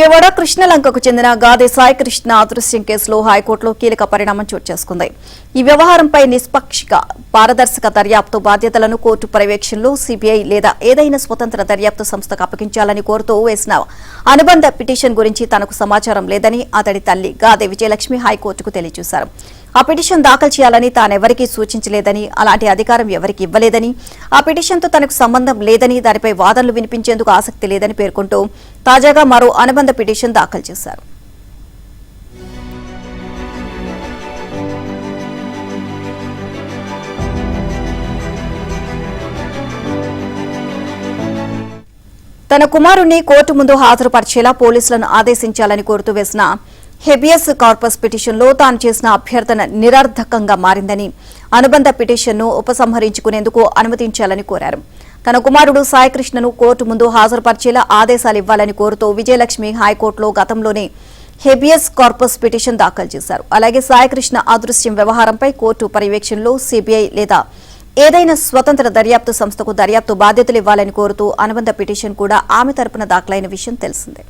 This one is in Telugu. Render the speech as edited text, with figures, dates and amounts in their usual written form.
విజయవాడ కృష్ణలంకకు చెందిన గాదే సాయి కృష్ణ అదృశ్యం కేసులో హైకోర్టులో కీలక పరిణామం చోటు చేసుకుంది. ఈ వ్యవహారంపై నిష్పక్షిక పారదర్శక దర్యాప్తు బాధ్యతలను కోర్టు పర్యవేక్షణలో సిబిఐ లేదా ఏదైనా స్వతంత్ర దర్యాప్తు సంస్థకు అప్పగించాలని కోరుతూ వేసిన అనుబంధ పిటిషన్ గురించి తనకు సమాచారం లేదని అతడి తల్లి గాదే విజయలక్ష్మి హైకోర్టుకు తెలియజేశారు. ఆ పిటిషన్ దాఖలు చేయాలని తానెవరికీ సూచించలేదని, అలాంటి అధికారం ఎవరికి ఇవ్వలేదని, ఆ పిటిషన్తో తనకు సంబంధం లేదని, దానిపై వాదనలు వినిపించేందుకు ఆసక్తి లేదని పేర్కొంటూ తాజాగా మరో అనుబంధ పిటిషన్ దాఖలు చేశారు. తన కుమారుణ్ణి కోర్టు ముందు హాజరుపరిచేలా పోలీసులను ఆదేశించాలని కోరుతూ వేసిన హెబియస్ కార్పస్ పిటిషన్లో తాను చేసిన అభ్యర్థన నిరర్థకంగా మారిందని, అనుబంధ పిటిషన్ను ఉపసంహరించుకునేందుకు అనుమతించాలని కోరారు. తన కుమారుడు సాయికృష్ణను కోర్టు ముందు హాజరుపరిచేలా ఆదేశాలు ఇవ్వాలని కోరుతూ విజయలక్ష్మి హైకోర్టులో గతంలోనే హెబియస్ కార్పస్ పిటిషన్ దాఖలు చేశారు. అలాగే సాయికృష్ణ అదృశ్యం వ్యవహారంపై కోర్టు పర్యవేక్షణలో సిబిఐ లేదా ఏదైనా స్వతంత్ర దర్యాప్తు సంస్థకు దర్యాప్తు బాధ్యతలు ఇవ్వాలని కోరుతూ అనుబంధ పిటిషన్ కూడా ఆమె తరపున దాఖలైన విషయం తెలిసిందే.